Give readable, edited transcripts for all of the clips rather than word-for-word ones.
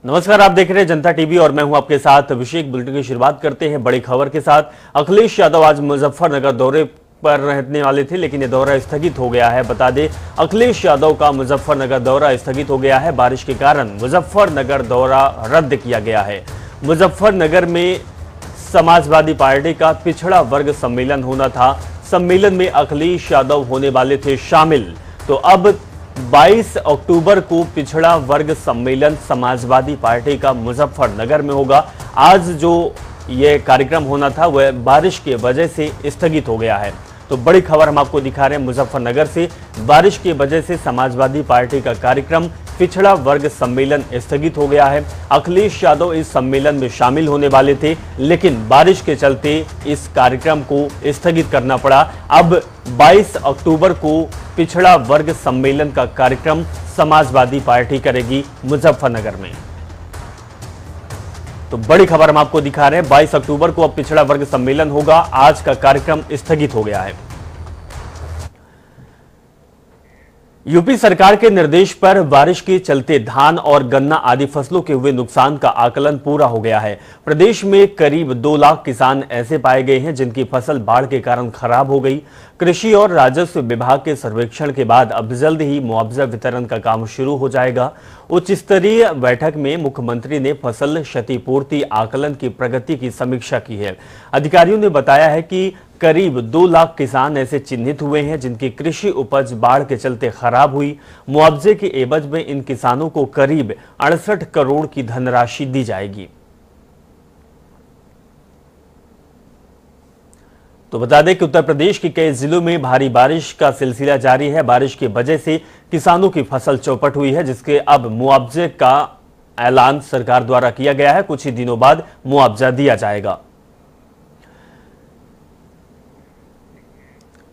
नमस्कार, आप देख रहे हैं जनता टीवी और मैं हूं आपके साथ अभिषेक। बुलेटिन की शुरुआत करते हैं बड़ी खबर के साथ। अखिलेश यादव आज मुजफ्फरनगर दौरे पर रहने वाले थे, लेकिन यह दौरा स्थगित हो गया है। बता दें, अखिलेश यादव का मुजफ्फरनगर दौरा स्थगित हो गया है। बारिश के कारण मुजफ्फरनगर दौरा रद्द किया गया है। मुजफ्फरनगर में समाजवादी पार्टी का पिछड़ा वर्ग सम्मेलन होना था। सम्मेलन में अखिलेश यादव होने वाले थे शामिल। तो अब 22 अक्टूबर को पिछड़ा वर्ग सम्मेलन समाजवादी पार्टी का मुजफ्फरनगर में होगा। आज जो यह कार्यक्रम होना था वह बारिश की वजह से स्थगित हो गया है। तो बड़ी खबर हम आपको दिखा रहे हैं मुजफ्फरनगर से। बारिश की वजह से समाजवादी पार्टी का कार्यक्रम पिछड़ा वर्ग सम्मेलन स्थगित हो गया है। अखिलेश यादव इस सम्मेलन में शामिल होने वाले थे, लेकिन बारिश के चलते इस कार्यक्रम को स्थगित करना पड़ा। अब 22 अक्टूबर को पिछड़ा वर्ग सम्मेलन का कार्यक्रम समाजवादी पार्टी करेगी मुजफ्फरनगर में। तो बड़ी खबर हम आपको दिखा रहे हैं, 22 अक्टूबर को अब पिछड़ा वर्ग सम्मेलन होगा। आज का कार्यक्रम स्थगित हो गया है। यूपी सरकार के निर्देश पर बारिश के चलते धान और गन्ना आदि फसलों के हुए नुकसान का आकलन पूरा हो गया है। प्रदेश में करीब 2 लाख किसान ऐसे पाए गए हैं जिनकी फसल बाढ़ के कारण खराब हो गई। कृषि और राजस्व विभाग के सर्वेक्षण के बाद अब जल्द ही मुआवजा वितरण का काम शुरू हो जाएगा। उच्च स्तरीय बैठक में मुख्यमंत्री ने फसल क्षतिपूर्ति आकलन की प्रगति की समीक्षा की है। अधिकारियों ने बताया है कि करीब 2 लाख किसान ऐसे चिन्हित हुए हैं जिनकी कृषि उपज बाढ़ के चलते खराब हुई। मुआवजे के एवज में इन किसानों को करीब 68 करोड़ की धनराशि दी जाएगी। तो बता दें कि उत्तर प्रदेश के कई जिलों में भारी बारिश का सिलसिला जारी है। बारिश की वजह से किसानों की फसल चौपट हुई है, जिसके अब मुआवजे का ऐलान सरकार द्वारा किया गया है। कुछ ही दिनों बाद मुआवजा दिया जाएगा।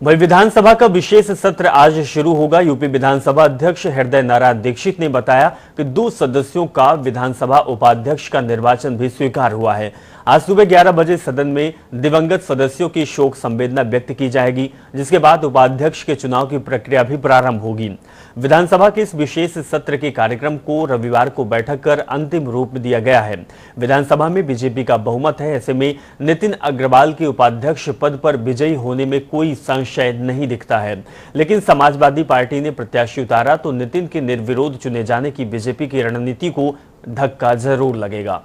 वही विधानसभा का विशेष सत्र आज शुरू होगा। यूपी विधानसभा अध्यक्ष हृदय नारायण दीक्षित ने बताया कि 2 सदस्यों का विधानसभा उपाध्यक्ष का निर्वाचन भी स्वीकार हुआ है। आज सुबह 11 बजे सदन में दिवंगत सदस्यों की शोक संवेदना व्यक्त की जाएगी, जिसके बाद उपाध्यक्ष के चुनाव की प्रक्रिया भी प्रारंभ होगी। विधानसभा के इस विशेष सत्र के कार्यक्रम को रविवार को बैठक कर अंतिम रूप दिया गया है। विधानसभा में बीजेपी का बहुमत है, ऐसे में नितिन अग्रवाल के उपाध्यक्ष पद पर विजयी होने में कोई संशय नहीं दिखता है। लेकिन समाजवादी पार्टी ने प्रत्याशी उतारा तो नितिन के निर्विरोध चुने जाने की बीजेपी की रणनीति को धक्का जरूर लगेगा।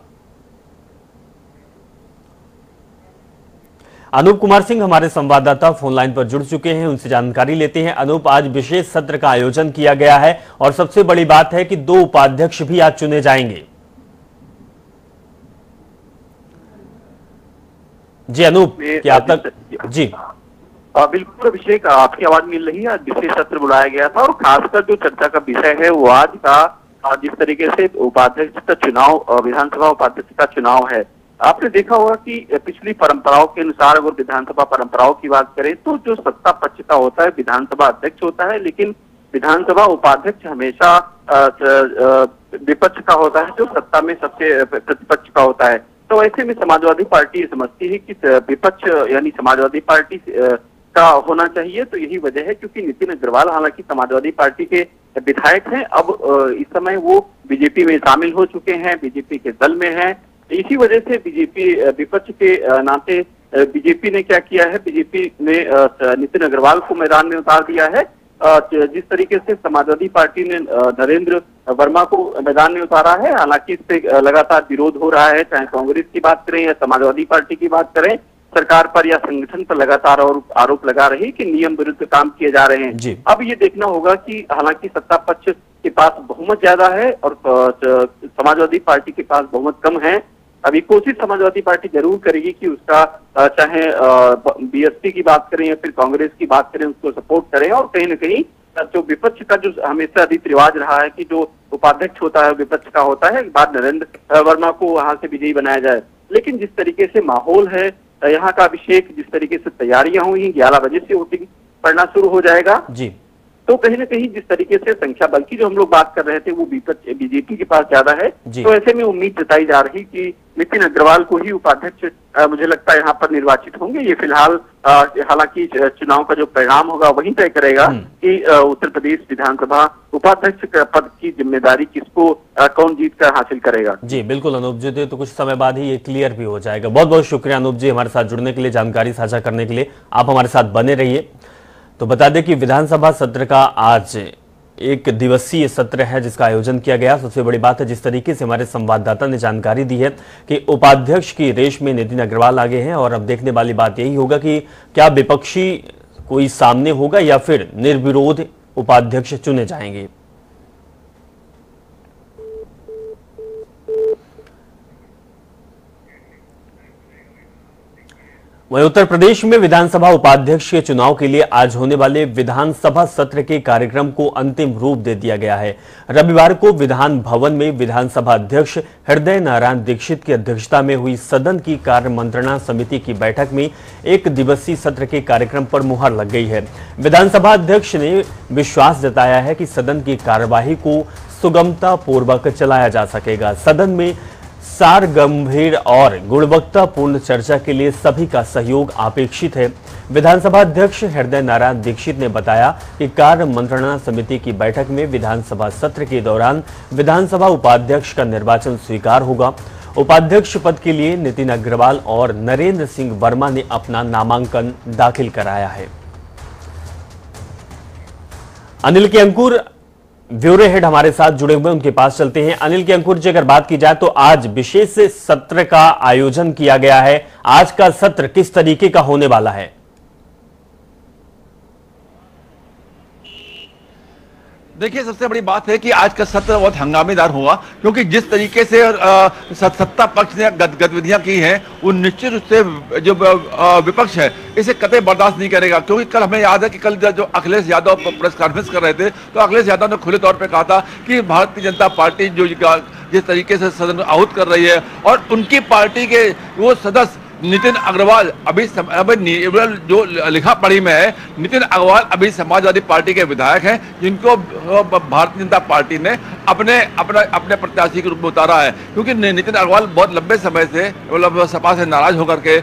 अनूप कुमार सिंह हमारे संवाददाता फोन लाइन पर जुड़ चुके हैं, उनसे जानकारी लेते हैं। अनूप, आज विशेष सत्र का आयोजन किया गया है और सबसे बड़ी बात है कि 2 उपाध्यक्ष भी आज चुने जाएंगे। जी अनूप, क्या आप तक जी बिल्कुल अभिषेक, आपकी आवाज मिल रही है। आज विशेष सत्र बुलाया गया था और खासकर जो चर्चा का विषय है वो आज का जिस तरीके से उपाध्यक्ष का चुनाव, विधानसभा उपाध्यक्ष का चुनाव है। आपने देखा होगा कि पिछली परंपराओं के अनुसार अगर विधानसभा परंपराओं की बात करें तो जो सत्ता पक्ष का होता है विधानसभा अध्यक्ष होता है, लेकिन विधानसभा उपाध्यक्ष हमेशा विपक्ष का होता है, जो सत्ता में सबसे प्रतिपक्ष का होता है। तो ऐसे में समाजवादी पार्टी समझती है कि विपक्ष यानी समाजवादी पार्टी का होना चाहिए। तो यही वजह है क्योंकि नितिन अग्रवाल हालांकि समाजवादी पार्टी के विधायक हैं, अब इस समय वो बीजेपी में शामिल हो चुके हैं, बीजेपी के दल में हैं। इसी वजह से बीजेपी विपक्ष के नाते बीजेपी ने क्या किया है, बीजेपी ने नितिन अग्रवाल को मैदान में उतार दिया है। जिस तरीके से समाजवादी पार्टी ने नरेंद्र वर्मा को मैदान में उतारा है, हालांकि इस पे लगातार विरोध हो रहा है, चाहे कांग्रेस की बात करें या समाजवादी पार्टी की बात करें, सरकार पर या संगठन पर लगातार आरोप लगा रही कि नियम विरुद्ध काम किए जा रहे हैं। अब ये देखना होगा कि हालांकि सत्ता पक्ष के पास बहुमत ज्यादा है और समाजवादी पार्टी के पास बहुमत कम है। अभी कोशिश समाजवादी पार्टी जरूर करेगी कि उसका चाहे बीएसपी की बात करें या फिर कांग्रेस की बात करें, उसको सपोर्ट करें और कहीं न कहीं जो विपक्ष का जो हमेशा रीति रिवाज रहा है कि जो उपाध्यक्ष होता है विपक्ष का होता है, बाद नरेंद्र वर्मा को वहां से विजयी बनाया जाए। लेकिन जिस तरीके से माहौल है यहाँ का, अभिषेक, जिस तरीके से तैयारियां हुई, 11 बजे से वोटिंग पड़ना शुरू हो जाएगा जी। तो कहीं ना कहीं जिस तरीके से संख्या बल की जो हम लोग बात कर रहे थे वो बीजेपी के पास ज्यादा है, तो ऐसे में उम्मीद जताई जा रही कि नितिन अग्रवाल को ही उपाध्यक्ष मुझे लगता है यहाँ पर निर्वाचित होंगे। ये फिलहाल हालांकि चुनाव का जो परिणाम होगा वही तय करेगा कि उत्तर प्रदेश विधानसभा उपाध्यक्ष पद की जिम्मेदारी किसको कौन जीत कर हासिल करेगा। जी बिल्कुल अनूप जी, तो कुछ समय बाद ही ये क्लियर भी हो जाएगा। बहुत बहुत शुक्रिया अनूप जी हमारे साथ जुड़ने के लिए, जानकारी साझा करने के लिए। आप हमारे साथ बने रहिए। तो बता दें कि विधानसभा सत्र का आज एक दिवसीय सत्र है जिसका आयोजन किया गया। सबसे बड़ी बात है जिस तरीके से हमारे संवाददाता ने जानकारी दी है कि उपाध्यक्ष की रेस में नितिन अग्रवाल आगे हैं और अब देखने वाली बात यही होगा कि क्या विपक्षी कोई सामने होगा या फिर निर्विरोध उपाध्यक्ष चुने जाएंगे। वहीं उत्तर प्रदेश में विधानसभा उपाध्यक्ष के चुनाव के लिए आज होने वाले विधानसभा सत्र के कार्यक्रम को अंतिम रूप दे दिया गया है। रविवार को विधान भवन में विधानसभा अध्यक्ष हृदय नारायण दीक्षित की अध्यक्षता में हुई सदन की कार्य मंत्रणा समिति की बैठक में एक दिवसीय सत्र के कार्यक्रम पर मुहर लग गई है। विधानसभा अध्यक्ष ने विश्वास जताया है कि सदन की कार्यवाही को सुगमता पूर्वक चलाया जा सकेगा। सदन में सार गंभीर और गुणवत्तापूर्ण चर्चा के लिए सभी का सहयोग अपेक्षित है। विधानसभा अध्यक्ष हृदय नारायण दीक्षित ने बताया कि कार्य मंत्रणा समिति की बैठक में विधानसभा सत्र के दौरान विधानसभा उपाध्यक्ष का निर्वाचन स्वीकार होगा। उपाध्यक्ष पद के लिए नितिन अग्रवाल और नरेंद्र सिंह वर्मा ने अपना नामांकन दाखिल कराया है। अनिल के अंकुर ब्यूरो हेड हमारे साथ जुड़े हुए, उनके पास चलते हैं। अनिल के अंकुर जी, अगर बात की जाए तो आज विशेष सत्र का आयोजन किया गया है। आज का सत्र किस तरीके का होने वाला है? देखिए, सबसे बड़ी बात है कि आज का सत्र बहुत हंगामेदार हुआ, क्योंकि जिस तरीके से सत्ता पक्ष ने गतिविधियां की हैं वो निश्चित रूप से जो विपक्ष है इसे कतई बर्दाश्त नहीं करेगा। क्योंकि कल हमें याद है कि कल जो अखिलेश यादव प्रेस कॉन्फ्रेंस कर रहे थे तो अखिलेश यादव ने खुले तौर पर कहा था कि भारतीय जनता पार्टी जो जिस तरीके से सदन आहूत कर रही है और उनकी पार्टी के वो सदस्य नितिन अग्रवाल अभी जो लिखा पढ़ी में है, नितिन अग्रवाल अभी समाजवादी पार्टी के विधायक हैं जिनको भारतीय जनता पार्टी ने अपने प्रत्याशी के रूप में उतारा है। क्योंकि नितिन अग्रवाल बहुत लंबे समय से मतलब सपा से नाराज होकर के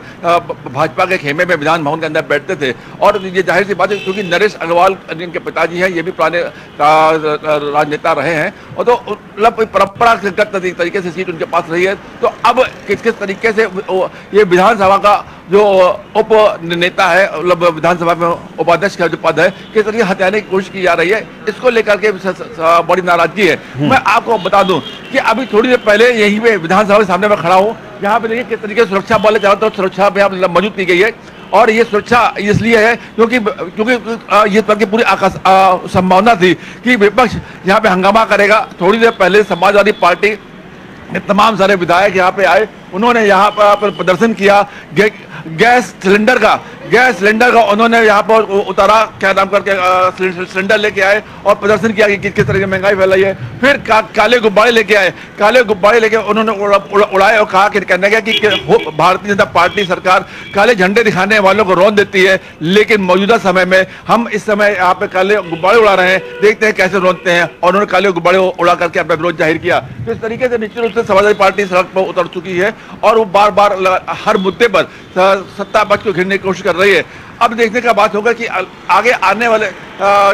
भाजपा के खेमे में विधान भवन के अंदर बैठते थे और ये जाहिर सी बात है क्योंकि नरेश अग्रवाल जिनके पिताजी हैं ये भी पुराने राजनेता रहे हैं और तो मतलब परंपरागत तरीके से सीट उनके पास रही है। तो अब किस तरीके से ये विधानसभा का जो उप नेता है मतलब विधानसभा में उपाध्यक्ष का जो पद है किस तरीके हटाने की कोशिश की जा रही है, इसको लेकर के बड़ी नाराजगी है। मैं आपको बता दूं कि अभी थोड़ी देर पहले यहीं पे विधानसभा के सामने मैं खड़ा हूं, यहाँ पे देखिए किस तरीके से सुरक्षा बल चारों तरफ सुरक्षा पे मौजूद की गई है और ये सुरक्षा इसलिए है क्योंकि ये पर की पूरी संभावना थी कि विपक्ष यहाँ पे हंगामा करेगा। थोड़ी देर पहले समाजवादी पार्टी के तमाम सारे विधायक यहाँ पे आए, उन्होंने यहाँ पर प्रदर्शन किया, गैस सिलेंडर का उन्होंने यहाँ पर उतारा, क्या नाम करके सिलेंडर लेके आए और प्रदर्शन किया कि किस तरह की महंगाई फैलाई है। फिर काले गुब्बारे लेके आए, काले गुब्बारे लेके उन्होंने उड़ाए और कहा कि कहने गया कि भारतीय जनता पार्टी सरकार काले झंडे दिखाने वालों को रौंद देती है, लेकिन मौजूदा समय में हम इस समय यहाँ पे काले गुब्बारे उड़ा रहे हैं, देखते हैं कैसे रौंदते हैं। और उन्होंने काले गुब्बारे उड़ा करके अपना विरोध जाहिर किया। तो इस तरीके से निश्चित रूप से समाजवादी पार्टी सड़क पर उतर चुकी है और वो बार बार हर मुद्दे पर सत्ता पक्ष को घेरने की कोशिश कर रही है। अब देखने का बात होगा कि आगे आने वाले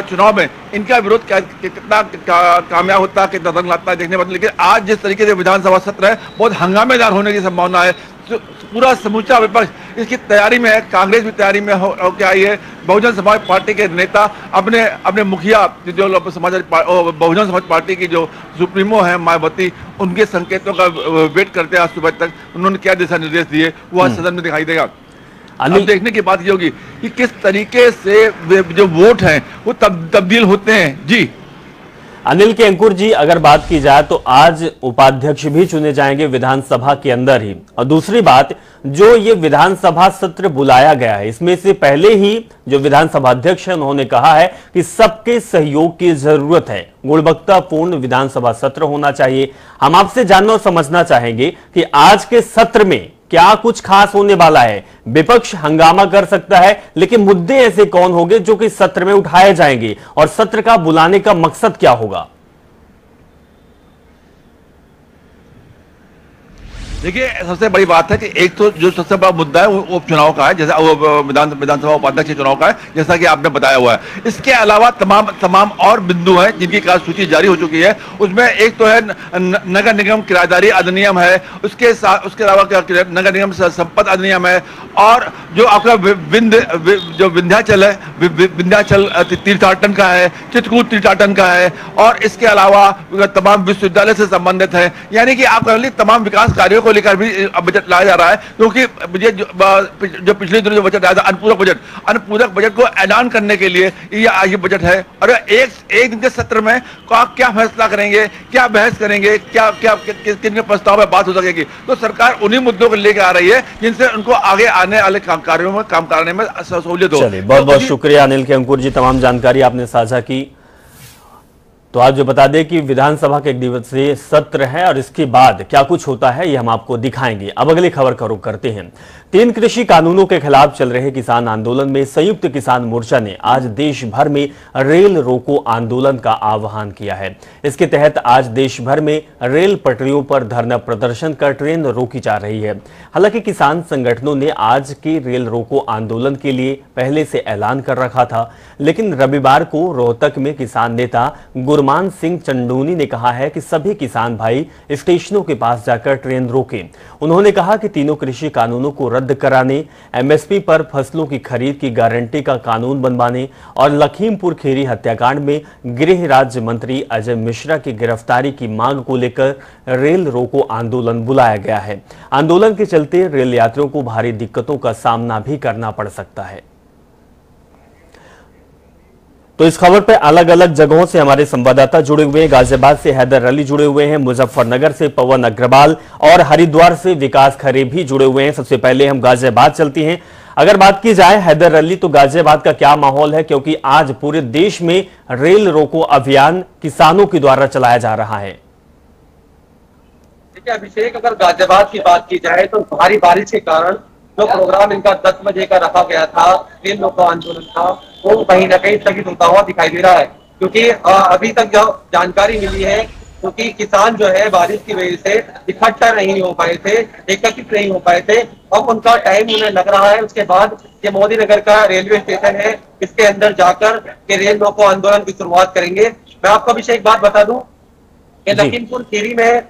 चुनाव में इनका विरोध कितना कामयाब होता है, कितना रंग लाता है देखने पर। लेकिन आज जिस तरीके से विधानसभा सत्र है बहुत हंगामेदार होने की संभावना है। तो पूरा समूचा विपक्ष इसकी तैयारी में है, कांग्रेस भी तैयारी में हो के आई है। बहुजन समाज पार्टी के नेता अपने मुखिया जो बहुजन समाज पार्टी की जो सुप्रीमो है मायावती, उनके संकेतों का वेट करते हैं आज सुबह तक। उन्होंने क्या दिशा निर्देश दिए वो आज सदन में दिखाई देगा। अब देखने की बात ये होगी कि किस तरीके से जो वोट हैं वो तब्दील होते हैं। जी अनिल के अंकुर जी, अगर बात की जाए तो आज उपाध्यक्ष भी चुने जाएंगे विधानसभा के अंदर ही। और दूसरी बात, जो ये विधानसभा सत्र बुलाया गया है इसमें से पहले ही जो विधानसभा अध्यक्ष है उन्होंने कहा है कि सबके सहयोग की जरूरत है, गुणवत्तापूर्ण विधानसभा सत्र होना चाहिए। हम आपसे जानना और समझना चाहेंगे कि आज के सत्र में क्या कुछ खास होने वाला है? विपक्ष हंगामा कर सकता है, लेकिन मुद्दे ऐसे कौन होंगे जो कि सत्र में उठाए जाएंगे और सत्र का बुलाने का मकसद क्या होगा? देखिए, सबसे बड़ी बात है कि एक तो जो सबसे बड़ा मुद्दा है वो उपचुनाव का है, जैसा वो विधानसभा उपाध्यक्ष चुनाव का है, जैसा कि आपने बताया हुआ है। इसके अलावा तमाम और बिंदु हैं जिनकी कार्यसूची जारी हो चुकी है। उसमें एक तो है नगर निगम किराएदारी अधिनियम है, उसके अलावा नगर निगम संपत्ति अधिनियम है, और जो आपका जो विंध्याचल है, विंध्याचल तीर्थाटन का है, चित्रकूट तीर्थाटन का है, और इसके अलावा तमाम विश्वविद्यालय से संबंधित है। यानी कि आप तमाम विकास कार्यों को लेकर भी बजट लाया जा रहा है, क्योंकि मुझे जो पिछले दिनों जो बजट आया था अनुपूरक बजट को ऐलान करने के लिए ये बजट है। और एक दिन के सत्र में आप क्या फैसला करेंगे, क्या बहस करेंगे, किन प्रस्ताव में बात हो सकेगी। तो सरकार उन्हीं मुद्दों को लेकर आ रही है जिनसे उनको आगे आने वाले कार्यों में काम करने में सहूलियत हो। चलिए, बहुत बहुत शुक्रिया अनिल के अंकुर जी, तमाम जानकारी आपने साझा की। तो आज जो बता दें कि विधानसभा के 1 दिवसीय सत्र है और इसके बाद क्या कुछ होता है ये हम आपको दिखाएंगे। अब अगली खबर का रुख करते हैं। 3 कृषि कानूनों के खिलाफ चल रहे किसान आंदोलन में संयुक्त किसान मोर्चा ने आज देश भर में रेल रोको आंदोलन का आह्वान किया है। इसके तहत आज देश भर में रेल पटरियों पर धरना प्रदर्शन कर ट्रेन रोकी जा रही है। हालांकि किसान संगठनों ने आज के रेल रोको आंदोलन के लिए पहले से ऐलान कर रखा था, लेकिन रविवार को रोहतक में किसान नेता गुरमान सिंह चंडूनी ने कहा है कि सभी किसान भाई स्टेशनों के पास जाकर ट्रेन रोकें। उन्होंने कहा कि तीनों कृषि कानूनों को रद्द कराने, एमएसपी पर फसलों की खरीद की गारंटी का कानून बनवाने और लखीमपुर खीरी हत्याकांड में गृह राज्य मंत्री अजय मिश्रा की गिरफ्तारी की मांग को लेकर रेल रोको आंदोलन बुलाया गया है। आंदोलन के चलते रेल यात्रियों को भारी दिक्कतों का सामना भी करना पड़ सकता है। तो इस खबर पे अलग अलग जगहों से हमारे संवाददाता जुड़े हुए हैं। गाजियाबाद से हैदर अली जुड़े हुए हैं, मुजफ्फरनगर से पवन अग्रवाल और हरिद्वार से विकास खरे भी जुड़े हुए हैं। सबसे पहले हम गाजियाबाद चलते हैं। अगर बात की जाए हैदर अली, तो गाजियाबाद का क्या माहौल है, क्योंकि आज पूरे देश में रेल रोको अभियान किसानों के द्वारा चलाया जा रहा है। देखिए अभिषेक, अगर गाजियाबाद की बात की जाए तो भारी बारिश के कारण जो प्रोग्राम इनका 10 बजे का रखा गया था रेल रोको आंदोलन का, वो कहीं ना कहीं स्थगित होता हुआ दिखाई दे रहा है। क्योंकि अभी तक जो जानकारी मिली है, क्योंकि किसान जो है बारिश की वजह से इकट्ठा नहीं हो पाए थे, एकत्रित नहीं हो पाए थे, अब उनका टाइम उन्हें लग रहा है। उसके बाद ये मोदी नगर का रेलवे स्टेशन है, इसके अंदर जाकर के रेल रोको आंदोलन की शुरुआत करेंगे। मैं आपको अभिषेक एक बात बता दूं कि लखीमपुर खीरी में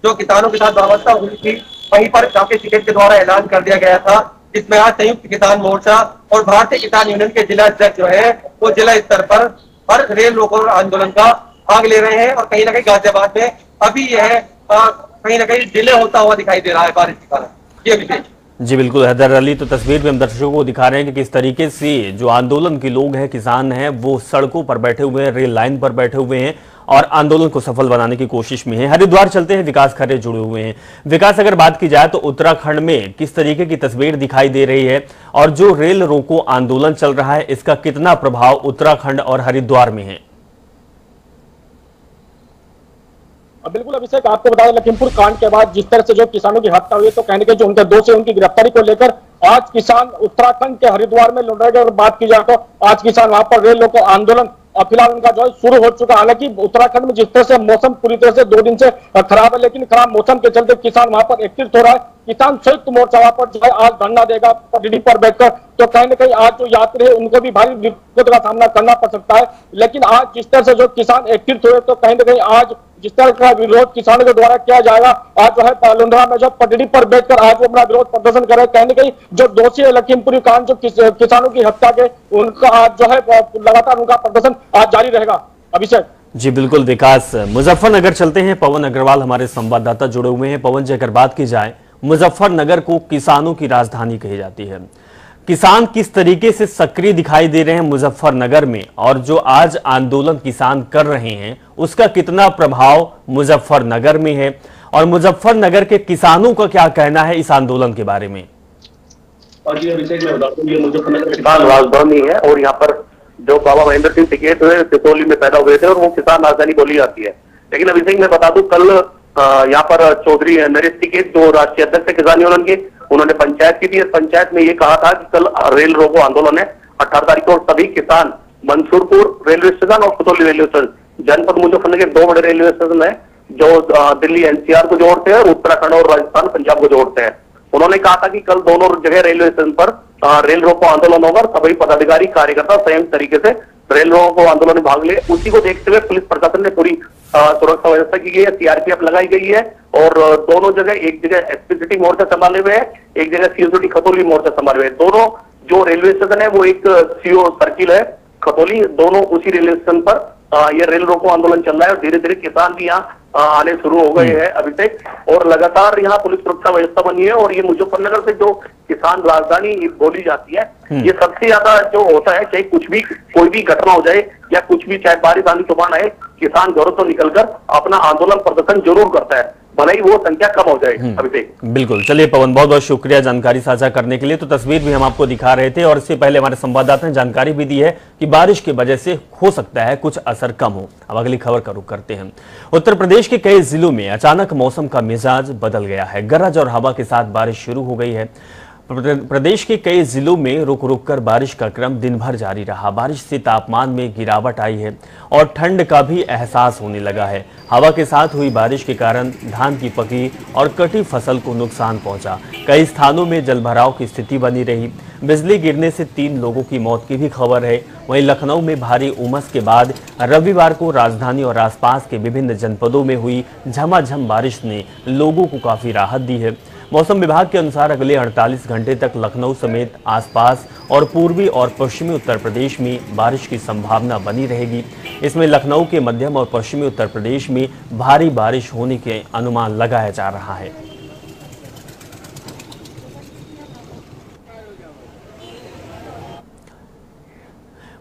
जो किसानों के साथ व्यवस्था हुई थी, वहीं पर काफी टिकट के द्वारा ऐलान कर दिया गया था, जिसमें आज संयुक्त किसान मोर्चा और भारतीय किसान यूनियन के जिला अध्यक्ष जो है वो जिला स्तर पर हर रेल रोको आंदोलन का भाग ले रहे हैं। और कहीं ना कहीं गाजियाबाद में अभी यह कहीं ना कहीं डिले होता हुआ दिखाई दे रहा है बारिश के कारण। जी अभिषेक। जी बिल्कुल हैदर अली, तो तस्वीर में हम दर्शकों को दिखा रहे हैं कि किस तरीके से जो आंदोलन के लोग हैं, किसान हैं, वो सड़कों पर बैठे हुए हैं, रेल लाइन पर बैठे हुए हैं और आंदोलन को सफल बनाने की कोशिश में है। हरिद्वार चलते हैं, विकास खरे जुड़े हुए हैं। विकास, अगर बात की जाए तो उत्तराखंड में किस तरीके की तस्वीर दिखाई दे रही है और जो रेल रोको आंदोलन चल रहा है, इसका कितना प्रभाव उत्तराखंड और हरिद्वार में है? बिल्कुल अभिषेक, आपको बता दें लखीमपुर कांड के बाद जिस तरह से जो किसानों की हत्या हुई है, तो कहने के जो उनके दोषी उनकी गिरफ्तारी को लेकर आज किसान उत्तराखंड के हरिद्वार में लौट रहे हैं। और बात की जाए तो आज किसान वहां पर रेल रोको आंदोलन फिलहाल उनका जो है शुरू हो चुका है। हालांकि उत्तराखंड में जिस तरह से मौसम पूरी तरह से 2 दिन से खराब है, लेकिन खराब मौसम के चलते किसान वहां पर एकत्रित हो रहा है। किसान संयुक्त मोर्चा वहां पर जो है आज धरना देगा पटरी पर बैठकर। तो कहीं ना कहीं आज जो यात्री है उनको भी भारी दिक्कत का सामना करना पड़ सकता है। लेकिन आज जिस तरह से जो किसान एकत्रित हुए, तो कहीं ना कहीं आज जिस तरह का विरोध किसानों के द्वारा किया जाएगा, आज जो है लुंड्रा में जो पटरी पर बैठकर आज वो अपना विरोध प्रदर्शन कर रहे हैं। कहीं ना कहीं जो दोषी है लखीमपुरी कांड जो किसानों की हत्या के, उनका आज जो है लगातार उनका प्रदर्शन आज जारी रहेगा। अभिषेक। जी बिल्कुल विकास, मुजफ्फरनगर चलते हैं। पवन अग्रवाल हमारे संवाददाता जुड़े हुए हैं। पवन जी, अगर बात की जाए, मुजफ्फरनगर को किसानों की राजधानी कही जाती है। किसान किस तरीके से सक्रिय दिखाई दे रहे हैं मुजफ्फरनगर में, और जो आज आंदोलन किसान कर रहे हैं उसका कितना प्रभाव मुजफ्फरनगर में है, और मुजफ्फरनगर के किसानों का क्या कहना है इस आंदोलन के बारे में? और ये अभिषेक मैं बता दूं, ये मुजफ्फरनगर किसान राजधानी है और यहाँ पर जो बाबा महेंद्र सिंह टिकैत हुए सिसोली में पैदा हुए थे और वो किसान राजधानी बोली जाती है। लेकिन अभिषेक मैं बता दूं, कल यहाँ पर चौधरी नरेश टिकैत जो राष्ट्रीय अध्यक्ष है किसान यूनियन के, उन्होंने पंचायत की थी। पंचायत में ये कहा था कि कल रेल रोको आंदोलन है 18 तारीख को, और सभी किसान मंसूरपुर रेलवे स्टेशन और खतौली रेलवे स्टेशन, जनपद मुजफ्फरनगर के 2 बड़े रेलवे स्टेशन है जो दिल्ली एनसीआर को जोड़ते हैं, उत्तराखंड और राजस्थान पंजाब को जोड़ते हैं। उन्होंने कहा था कि कल दोनों जगह रेलवे स्टेशन पर रेल रोको आंदोलन होगा, सभी पदाधिकारी कार्यकर्ता संयुक्त तरीके से रेल रोको आंदोलन में भाग ले। उसी को देखते हुए पुलिस प्रशासन ने पूरी सुरक्षा व्यवस्था की गई है, सीआरपीएफ लगाई गई है, और दोनों जगह, एक जगह एसपी सिटी मोर्चा संभाले हुए है, एक जगह सीओ खतौली मोर्चा संभाले हुए है। दोनों जो रेलवे स्टेशन है वो एक सीओ सर्किल है खतौली, दोनों उसी रेलवे स्टेशन पर ये रेल रोको आंदोलन चल रहा है, और धीरे धीरे किसान भी यहाँ आने शुरू हो गए हैं अभी तक, और लगातार यहाँ पुलिस सुरक्षा व्यवस्था बनी है। और ये मुजफ्फरनगर से जो किसान राजधानी बोली जाती है, ये सबसे ज्यादा जो होता है, चाहे कुछ भी कोई भी घटना हो जाए या कुछ भी, चाहे बारिश आंधी तूफान आए, किसान घरों से निकलकर अपना आंदोलन प्रदर्शन जरूर करता है, भले ही वो संख्या कम हो जाए अभी तक। बिल्कुल। चलिए पवन, बहुत बहुत शुक्रिया जानकारी साझा करने के लिए। तो तस्वीर भी हम आपको दिखा रहे थे, और इससे पहले हमारे संवाददाता ने जानकारी भी दी है कि बारिश की वजह से हो सकता है कुछ असर कम हो। अब अगली खबर का रुख करते हैं। उत्तर प्रदेश के कई जिलों में अचानक मौसम का मिजाज बदल गया है। गरज और हवा के साथ बारिश शुरू हो गई है। प्रदेश के कई जिलों में रुक रुक कर बारिश का क्रम दिन भर जारी रहा। बारिश से तापमान में गिरावट आई है और ठंड का भी एहसास होने लगा है। हवा के साथ हुई बारिश के कारण धान की पकी और कटी फसल को नुकसान पहुंचा। कई स्थानों में जलभराव की स्थिति बनी रही। बिजली गिरने से 3 लोगों की मौत की भी खबर है। वहीं लखनऊ में भारी उमस के बाद रविवार को राजधानी और आसपास के विभिन्न जनपदों में हुई झमाझम बारिश ने लोगों को काफी राहत दी है। मौसम विभाग के अनुसार अगले 48 घंटे तक लखनऊ समेत आसपास और पूर्वी और पश्चिमी उत्तर प्रदेश में बारिश की संभावना बनी रहेगी। इसमें लखनऊ के मध्यम और पश्चिमी उत्तर प्रदेश में भारी बारिश होने के अनुमान लगाया जा रहा है।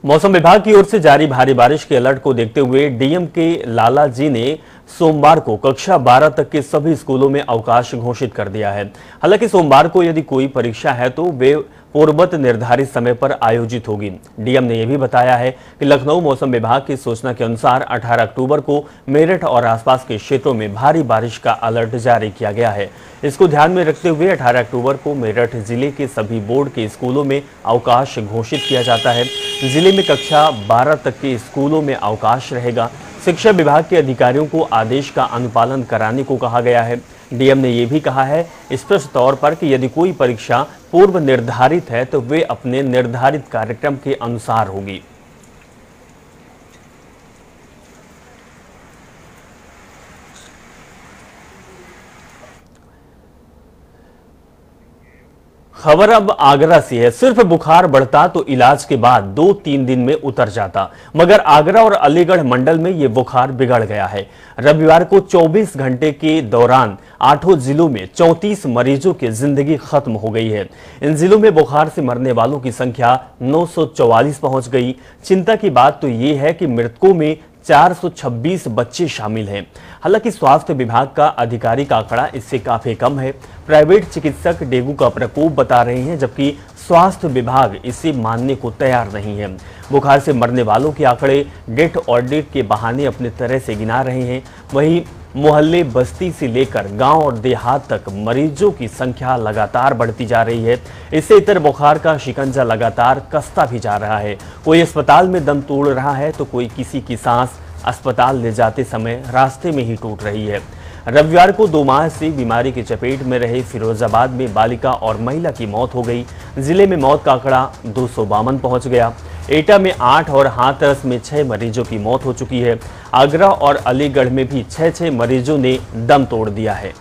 मौसम विभाग की ओर से जारी भारी बारिश के अलर्ट को देखते हुए डीएम के लालाजी ने सोमवार को कक्षा 12 तक के सभी स्कूलों में अवकाश घोषित कर दिया है। हालांकि सोमवार को यदि कोई परीक्षा है तो वे पूर्ववत निर्धारित समय पर आयोजित होगी। डीएम ने यह भी बताया है कि लखनऊ मौसम विभाग की सूचना के अनुसार 18 अक्टूबर को मेरठ और आसपास के क्षेत्रों में भारी बारिश का अलर्ट जारी किया गया है। इसको ध्यान में रखते हुए 18 अक्टूबर को मेरठ जिले के सभी बोर्ड के स्कूलों में अवकाश घोषित किया जाता है। जिले में कक्षा 12 तक के स्कूलों में अवकाश रहेगा। शिक्षा विभाग के अधिकारियों को आदेश का अनुपालन कराने को कहा गया है। डीएम ने यह भी कहा है स्पष्ट तौर पर कि यदि कोई परीक्षा पूर्व निर्धारित है तो वे अपने निर्धारित कार्यक्रम के अनुसार होगी। खबर अब आगरा से है। सिर्फ बुखार बढ़ता तो इलाज के बाद 2-3 दिन में उतर जाता, मगर आगरा और अलीगढ़ मंडल में यह बुखार बिगड़ गया है। रविवार को 24 घंटे के दौरान 8 जिलों में 34 मरीजों की जिंदगी खत्म हो गई है। इन जिलों में बुखार से मरने वालों की संख्या 944 पहुंच गई। चिंता की बात तो ये है कि मृतकों में 426 बच्चे शामिल हैं। हालांकि स्वास्थ्य विभाग का आधिकारिक आंकड़ा इससे काफी कम है। प्राइवेट चिकित्सक डेंगू का प्रकोप बता रहे हैं, जबकि स्वास्थ्य विभाग इसे मानने को तैयार नहीं है। बुखार से मरने वालों के आंकड़े डेथ और डेथ के बहाने अपने तरह से गिना रहे हैं। वहीं मोहल्ले बस्ती से लेकर गांव और देहात तक मरीजों की संख्या लगातार बढ़ती जा रही है। इससे इतर बुखार का शिकंजा लगातार कसता भी जा रहा है। कोई अस्पताल में दम तोड़ रहा है तो कोई किसी की सांस अस्पताल ले जाते समय रास्ते में ही टूट रही है। रविवार को 2 माह से बीमारी की चपेट में रहे फिरोजाबाद में बालिका और महिला की मौत हो गई। जिले में मौत का आंकड़ा 252 पहुंच गया। एटा में 8 और हाथरस में 6 मरीजों की मौत हो चुकी है। आगरा और अलीगढ़ में भी 6 मरीजों ने दम तोड़ दिया है।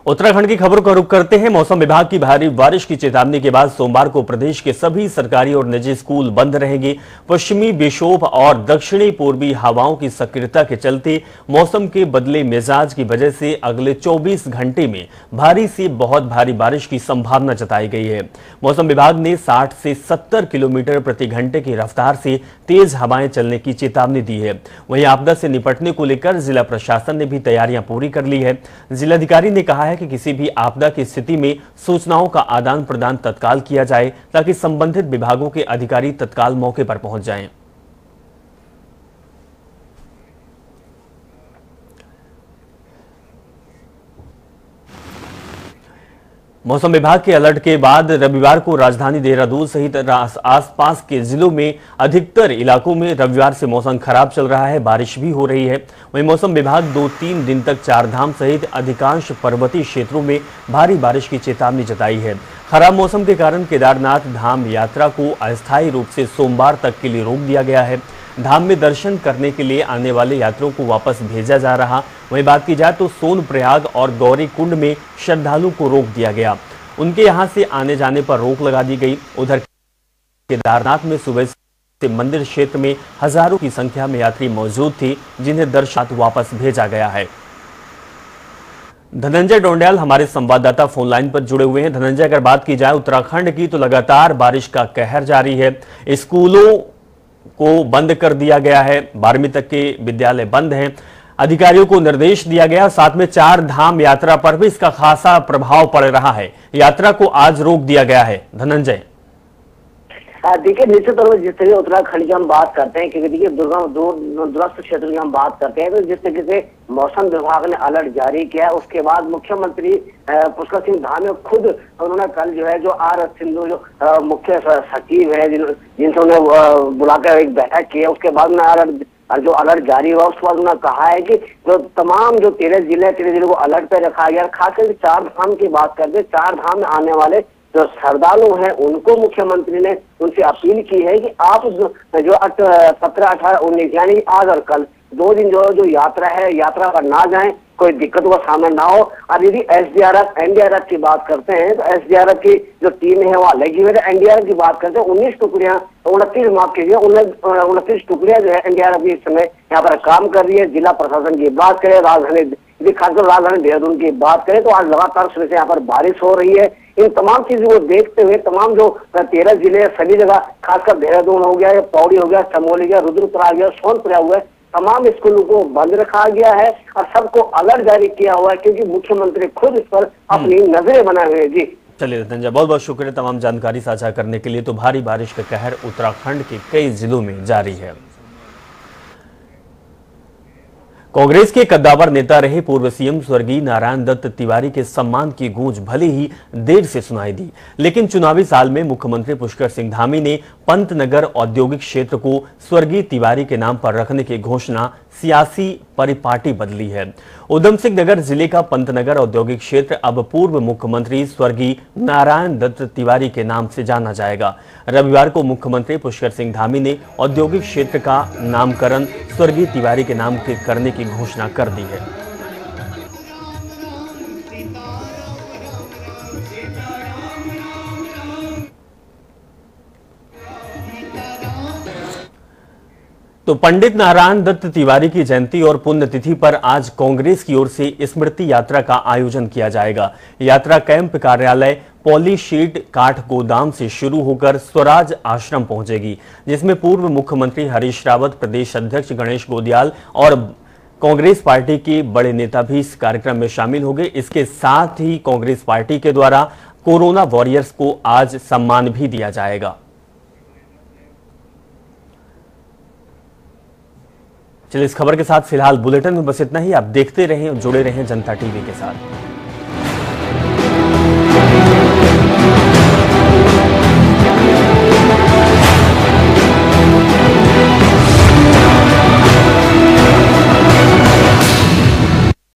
उत्तराखंड की खबरों का रुख करते हैं। मौसम विभाग की भारी बारिश की चेतावनी के बाद सोमवार को प्रदेश के सभी सरकारी और निजी स्कूल बंद रहेंगे। पश्चिमी विक्षोभ और दक्षिणी पूर्वी हवाओं की सक्रियता के चलते मौसम के बदले मिजाज की वजह से अगले 24 घंटे में भारी से बहुत भारी बारिश की संभावना जताई गई है। मौसम विभाग ने 60 से 70 किलोमीटर प्रति घंटे की रफ्तार से तेज हवाएं चलने की चेतावनी दी है। वहीं आपदा से निपटने को लेकर जिला प्रशासन ने भी तैयारियां पूरी कर ली है। जिलाधिकारी ने कहा है कि किसी भी आपदा की स्थिति में सूचनाओं का आदान प्रदान तत्काल किया जाए ताकि संबंधित विभागों के अधिकारी तत्काल मौके पर पहुंच जाएं। मौसम विभाग के अलर्ट के बाद रविवार को राजधानी देहरादून सहित आसपास के जिलों में अधिकतर इलाकों में रविवार से मौसम खराब चल रहा है, बारिश भी हो रही है। वहीं मौसम विभाग 2-3 दिन तक चारधाम सहित अधिकांश पर्वतीय क्षेत्रों में भारी बारिश की चेतावनी जताई है। खराब मौसम के कारण केदारनाथ धाम यात्रा को अस्थायी रूप से सोमवार तक के लिए रोक दिया गया है। धाम में दर्शन करने के लिए आने वाले यात्रियों को वापस भेजा जा रहा। वहीं बात की जाए तो सोनप्रयाग और गौरी कुंड में श्रद्धालुओं को रोक दिया गया, उनके यहां से आने जाने पर रोक लगा दी गई। उधर केदारनाथ में सुबह से मंदिर क्षेत्र में हजारों की संख्या में यात्री मौजूद थे, जिन्हें दर्शन वापस भेजा गया है। धनंजय डोंडियाल हमारे संवाददाता फोन लाइन पर जुड़े हुए हैं। धनंजय, अगर बात की जाए उत्तराखंड की तो लगातार बारिश का कहर जारी है। स्कूलों को बंद कर दिया गया है, 12वीं तक के विद्यालय बंद हैं। अधिकारियों को निर्देश दिया गया, साथ में चार धाम यात्रा पर भी इसका खासा प्रभाव पड़ रहा है। यात्रा को आज रोक दिया गया है। धनंजय, देखिए निश्चित तौर पर जिस तरीके उत्तराखंड की हम बात करते हैं, क्योंकि देखिए दूरस्थ क्षेत्र की हम बात करते हैं, तो जिस तरीके से मौसम विभाग ने अलर्ट जारी किया, उसके बाद मुख्यमंत्री पुष्कर सिंह धामी खुद उन्होंने कल जो है जो आर सिंधु जो मुख्य सचिव है जिनसे उन्हें बुलाकर एक बैठक की है, उसके बाद उन्होंने जो अलर्ट जारी हुआ उसके बाद उन्होंने कहा है कि जो तमाम जो 13 जिले को अलर्ट पे रखा गया। खासकर चार धाम की बात करते, चार धाम में आने वाले जो श्रद्धालु हैं उनको मुख्यमंत्री ने उनसे अपील की है कि आप जो 17, 18, 19 यानी आज और कल 2 दिन जो यात्रा है, यात्रा पर ना जाएं, कोई दिक्कत का सामना ना हो। और यदि एसडीआरएफ एनडीआरएफ की बात करते हैं तो एसडीआरएफ की जो टीम है वहाँ लगी हुई है। एनडीआरएफ की बात करते हैं 19 टुकड़ियां 29 टुकड़ियां जो है एनडीआरएफ इस समय यहाँ पर काम कर रही है। जिला प्रशासन की बात करें, खासकर राजधानी देहरादून की बात करें तो आज लगातार सुबह से यहाँ पर बारिश हो रही है। इन तमाम चीजों को देखते हुए तमाम जो 13 जिले सभी जगह, खासकर देहरादून हो गया, पौड़ी हो गया, चमोली गया, रुद्रप्रयाग गया, सोनप्रयाग हुआ, तमाम स्कूलों को बंद रखा गया है और सबको अलर्ट जारी किया हुआ है, क्योंकि मुख्यमंत्री खुद इस पर अपनी नजरें बनाए हुए। जी चलिए धनंजय, बहुत बहुत शुक्रिया तमाम जानकारी साझा करने के लिए। तो भारी बारिश का कहर उत्तराखंड के कई जिलों में जारी है। कांग्रेस के कद्दावर नेता रहे पूर्व सीएम स्वर्गीय नारायण दत्त तिवारी के सम्मान की गूंज भले ही देर से सुनाई दी, लेकिन चुनावी साल में मुख्यमंत्री पुष्कर सिंह धामी ने पंतनगर औद्योगिक क्षेत्र को स्वर्गीय तिवारी के नाम पर रखने की घोषणा सियासी परिपाटी बदली है। उधम सिंह नगर जिले का पंतनगर औद्योगिक क्षेत्र अब पूर्व मुख्यमंत्री स्वर्गीय नारायण दत्त तिवारी के नाम से जाना जाएगा। रविवार को मुख्यमंत्री पुष्कर सिंह धामी ने औद्योगिक क्षेत्र का नामकरण स्वर्गीय तिवारी के नाम के करने की घोषणा कर दी है। तो पंडित नारायण दत्त तिवारी की जयंती और पुण्यतिथि पर आज कांग्रेस की ओर से स्मृति यात्रा का आयोजन किया जाएगा। यात्रा कैंप कार्यालय पॉलीशीट काठ गोदाम से शुरू होकर स्वराज आश्रम पहुंचेगी, जिसमें पूर्व मुख्यमंत्री हरीश रावत, प्रदेश अध्यक्ष गणेश गोदियाल और कांग्रेस पार्टी के बड़े नेता भी इस कार्यक्रम में शामिल होंगे। इसके साथ ही कांग्रेस पार्टी के द्वारा कोरोना वॉरियर्स को आज सम्मान भी दिया जाएगा। चलिए इस खबर के साथ फिलहाल बुलेटिन में बस इतना ही। आप देखते रहें और जुड़े रहें जनता टीवी के साथ।